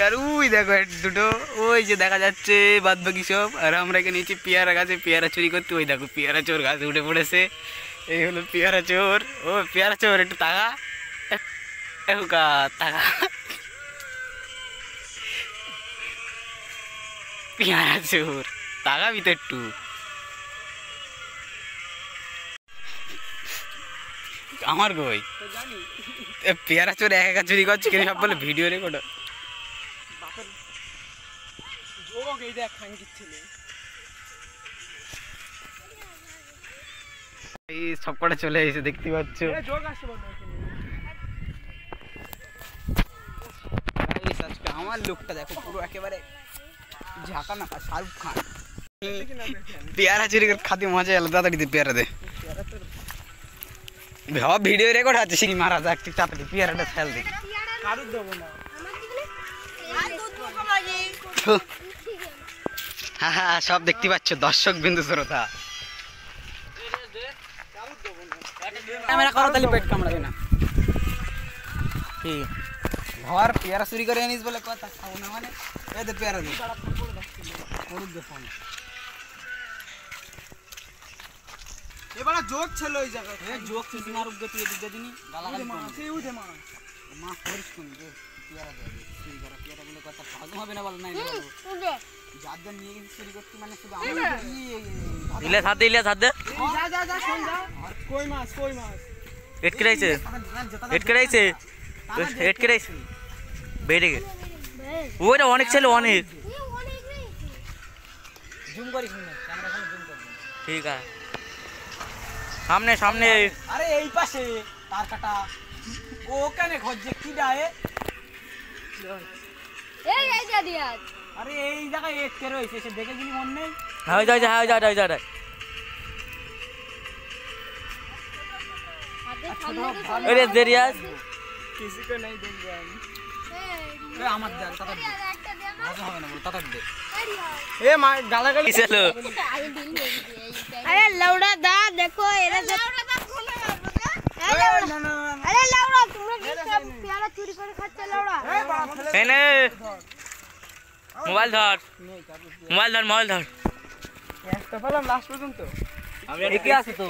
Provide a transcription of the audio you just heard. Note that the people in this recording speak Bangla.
আর ওই দেখো দুটো ওই যে দেখা যাচ্ছে বাদ বাকি সব। আর আমরা এখানে নিচে পেয়ারা গাছে পেয়ারা চুরি করতে, ওই দেখো পেয়ারা চোর গাছে উঠে পড়েছে। এই হলো পেয়ারা চোর। ও পেয়ারা চোর একটু তাকা তাকা, পেয়ারা চোর তাকাবি তো একটু। আমার কই পেয়ারা চোর একা একা চুরি করছে, কিন্তু সব বলে ভিডিও রেকর্ড। এই সব কটা চলে এসে দেখতে পাচ্ছ। আমার লোকটা দেখো পুরো একেবারে ঝাঁকা নাকা শাহরুখ খান। পেয়ারা চুরি করে খাতে মজা এলো, তাড়াতাড়ি পেয়ারা দে। ভাব ভিডিও রেকর্ড আছে, সিঁড়ি মারা যাক, তাড়াতাড়ি পেয়ারাটা ফেল দে। হ্যাঁ হ্যাঁ সব দেখতে পাচ্ছ দর্শক বিন্দু শ্রোতা। ক্যামেরা করো তাহলে পেট কামড়াবে না। ঠিক ঘর পেয়ারা চুরি করে আনিস বলে কথা খাবো না মানে। এই দে পেয়ারা দে করুক দে ফোন। এবারে জোক ছিল ওই জায়গা, এই জোক ছিল মারুক দে তুই দিদি দিনি গালাগালি মার সেই উঠে মার মা করিস কোন দে পেয়ারা দে চুরি করা পেয়ারা বলে কথা ভালো হবে না বল নাই বল যাদের নিয়ে গেছি চুরি করতে মানে শুধু আমরা দিলে সাথ দে যা যা যা শুন যা। কই মাছ এট কেরাইছে বেড়ে গে ওইটা অনেক ছিল অনেক জুম করিস না ক্যামেরা ফোন জুম কর। ঠিক আছে সামনে আরে এই পাশে তার কাটা ওখানে খোঁজে কি ডায়ে এই যা দিয়া। আরে এই জায়গায় এক কে রইছে সে দেখে গিনি মন নেই। হ্যাঁ যা अरे देरियाज किसी को नहीं देंगे हम। ए आमत दे ताता दे मजा হবে না বল ताता दे। ए मार गालागाली चलो। अरे लौड़ा दा देखो एरा लौड़ा दा खोले अरे लौड़ा तुमने की प्यारा चोरी করে খাচ্ছে লৌড়া। এনে মোবাইল ধর একটা পেলাম লাস্ট পর্যন্ত। আমরা ঠিকই আছে তো